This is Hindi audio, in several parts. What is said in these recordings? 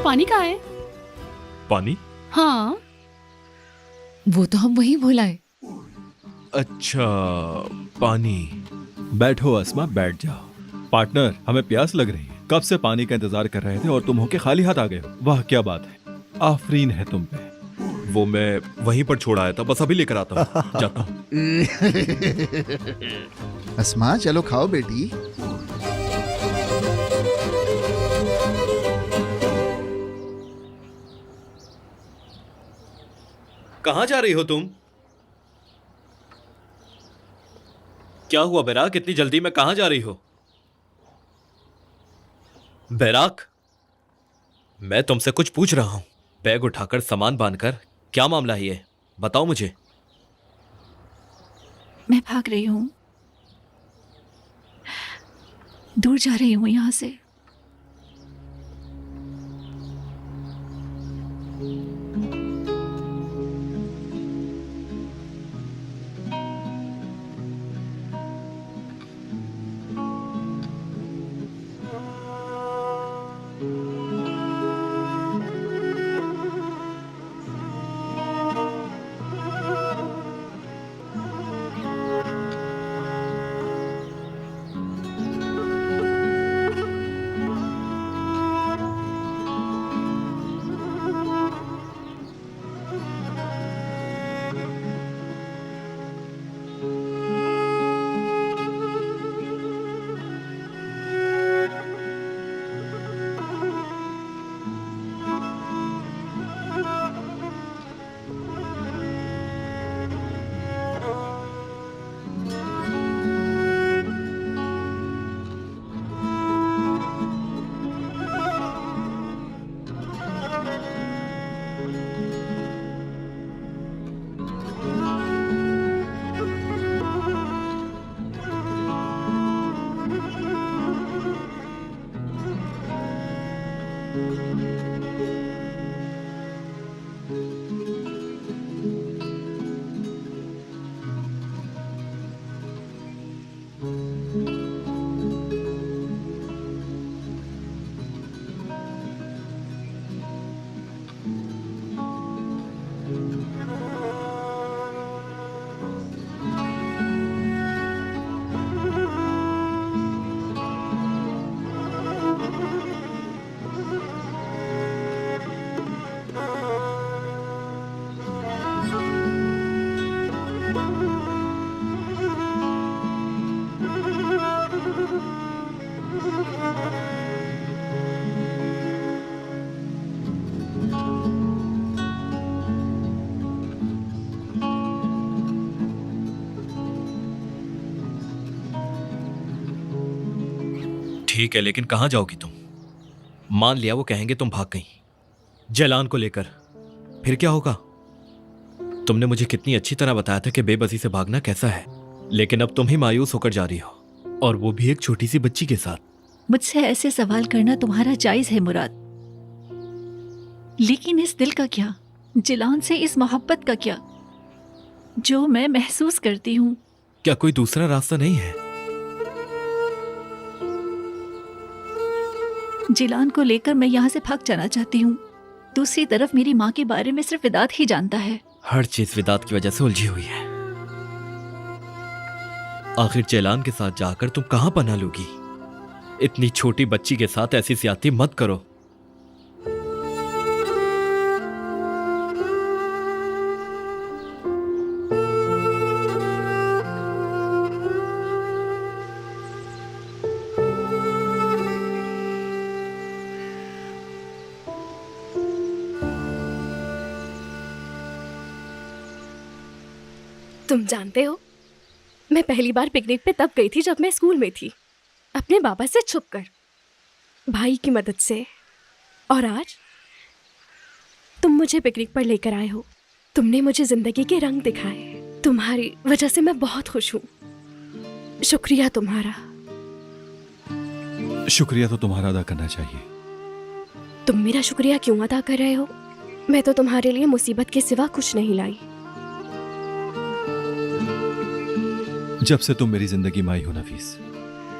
पानी कहाँ है? पानी? हाँ, वो तो हम वहीं भुलाए। अच्छा, पानी। बैठो अस्मा, बैठ जाओ। पार्टनर, हमें प्यास लग रही है। कब से पानी का इंतजार कर रहे थे और तुम होके खाली हाथ आ गए हो। वाह क्या बात है, आफरीन है तुम पे। वो मैं वहीं पर छोड़ आया था, बस अभी लेकर आता हूँ। जाता हूँ। अस्मा चलो खाओ बेटी। कहाँ जा रही हो तुम? क्या हुआ बैराक, इतनी जल्दी में कहाँ जा रही हो? बैराक, मैं तुमसे कुछ पूछ रहा हूं। बैग उठाकर सामान बांधकर, क्या मामला है ये? बताओ मुझे। मैं भाग रही हूँ, दूर जा रही हूँ यहाँ से। ठीक है, लेकिन कहां जाओगी तुम? मान लिया वो कहेंगे तुम भाग गई जलान को लेकर, फिर क्या होगा? तुमने मुझे कितनी अच्छी तरह बताया था कि बेबसी से भागना कैसा है, लेकिन अब तुम ही मायूस होकर जा रही हो, और वो भी एक छोटी सी बच्ची के साथ। मुझसे ऐसे सवाल करना तुम्हारा जायज है मुराद, लेकिन इस दिल का क्या, जिलान से इस मोहब्बत का क्या, जो मैं महसूस करती हूँ? क्या कोई दूसरा रास्ता नहीं है? जिलान को लेकर मैं यहाँ से भाग जाना चाहती हूँ। दूसरी तरफ मेरी माँ के बारे में सिर्फ विदात ही जानता है। हर चीज विदात की वजह से उलझी हुई है। आखिर जैलान के साथ जाकर तुम कहां पनाह लोगी? इतनी छोटी बच्ची के साथ ऐसी ज्यादती मत करो। तुम जानते हो, मैं पहली बार पिकनिक पे तब गई थी जब मैं स्कूल में थी, अपने बाबा से छुपकर, भाई की मदद से। और आज तुम मुझे पिकनिक पर लेकर आए हो। तुमने मुझे जिंदगी के रंग दिखाए। तुम्हारी वजह से मैं बहुत खुश हूँ। शुक्रिया तुम्हारा। शुक्रिया तो तुम्हारा अदा करना चाहिए। तुम मेरा शुक्रिया क्यों अदा कर रहे हो? मैं तो तुम्हारे लिए मुसीबत के सिवा कुछ नहीं लाई। जब से तुम मेरी जिंदगी में आई हो नफीस,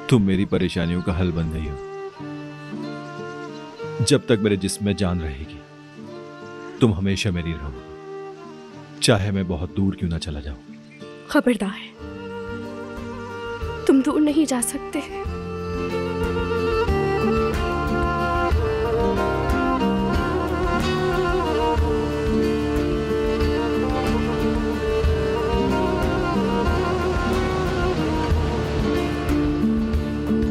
तुम मेरी परेशानियों का हल बन गई हो। जब तक मेरे जिस्म में जान रहेगी तुम हमेशा मेरी रहो, चाहे मैं बहुत दूर क्यों ना चला जाऊं। खबरदार, तुम दूर नहीं जा सकते।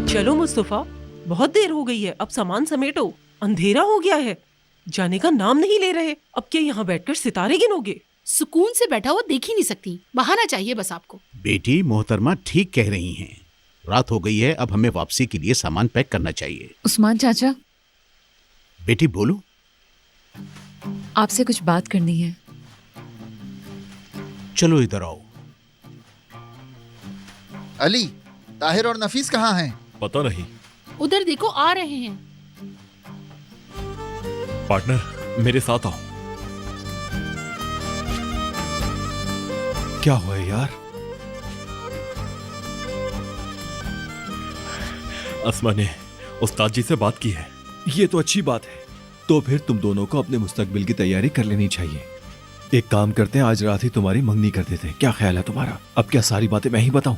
चलो मुस्तफा, बहुत देर हो गई है, अब सामान समेटो, अंधेरा हो गया है, जाने का नाम नहीं ले रहे। अब क्या यहाँ बैठकर सितारे गिनोगे? सुकून से बैठा हुआ देख ही नहीं सकती, बहाना चाहिए बस आपको। बेटी मोहतरमा ठीक कह रही हैं, रात हो गई है, अब हमें वापसी के लिए सामान पैक करना चाहिए। उस्मान चाचा, बेटी बोलो। आपसे कुछ बात करनी है। चलो इधर आओ। अली, ताहिर और नफीस कहाँ हैं? पता नहीं। उधर देखो, आ रहे हैं। पार्टनर, मेरे साथ आओ। क्या हुआ यार? अस्मा ने उस्ताद जी से बात की है। ये तो अच्छी बात है। तो फिर तुम दोनों को अपने मुस्तकबिल की तैयारी कर लेनी चाहिए। एक काम करते हैं, आज रात ही तुम्हारी मंगनी कर देते हैं। क्या ख्याल है तुम्हारा? अब क्या सारी बातें मैं ही बताऊं?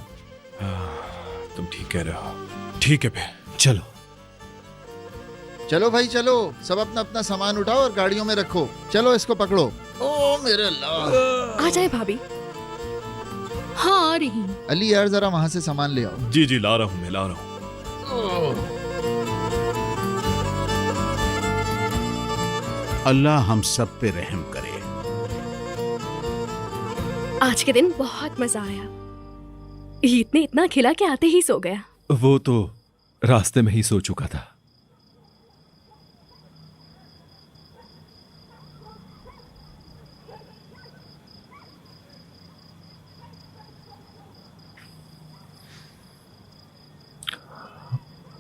तुम ठीक कह रहे हो। ठीक है फिर चलो चलो भाई चलो, सब अपना अपना सामान उठाओ और गाड़ियों में रखो। चलो इसको पकड़ो। ओ मेरे अल्लाह। आ जाए भाभी। हाँ आ रही हूँ। अली यार जरा वहां से सामान ले आओ। जी जी ला रहा हूँ, मैं ला रहा हूँ। अल्लाह हम सब पे रहम करे। आज के दिन बहुत मजा आया। ईद ने इतना खिला कि आते ही सो गया। वो तो रास्ते में ही सो चुका था।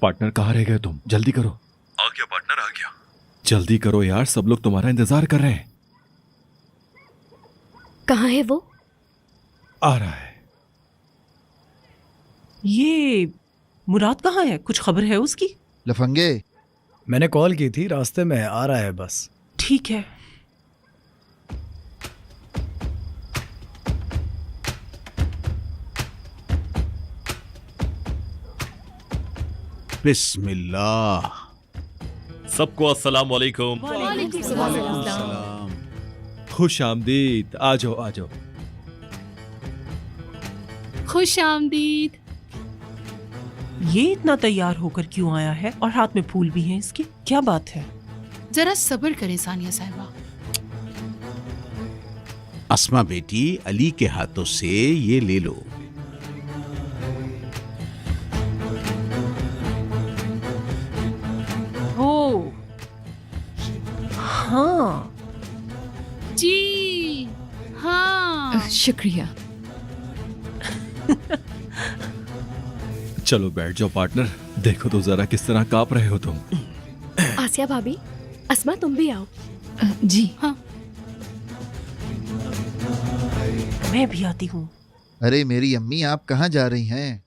पार्टनर, कहाँ रह गए तुम? जल्दी करो। आ गया पार्टनर, आ गया। जल्दी करो यार, सब लोग तुम्हारा इंतजार कर रहे हैं। कहाँ है वो? आ रहा है। ये मुराद कहाँ है? कुछ खबर है उसकी? लफंगे, मैंने कॉल की थी, रास्ते में आ रहा है बस। ठीक है। बिस्मिल्लाह। सबको अस्सलाम वालेकुम। खुश आमदीद। आ जाओ आ जाओ। खुश आमदीद। ये इतना तैयार होकर क्यों आया है और हाथ में फूल भी हैं इसके? क्या बात है? जरा सब्र करे सानिया साहिबा। अस्मा बेटी, अली के हाथों से ये ले लो। ओ हाँ, जी हाँ। शुक्रिया। चलो बैठ जाओ पार्टनर। देखो तो जरा किस तरह कांप रहे हो तुम। आसिया भाभी, अस्मा तुम भी आओ। जी हाँ। मैं भी आती हूँ। अरे मेरी अम्मी, आप कहाँ जा रही हैं?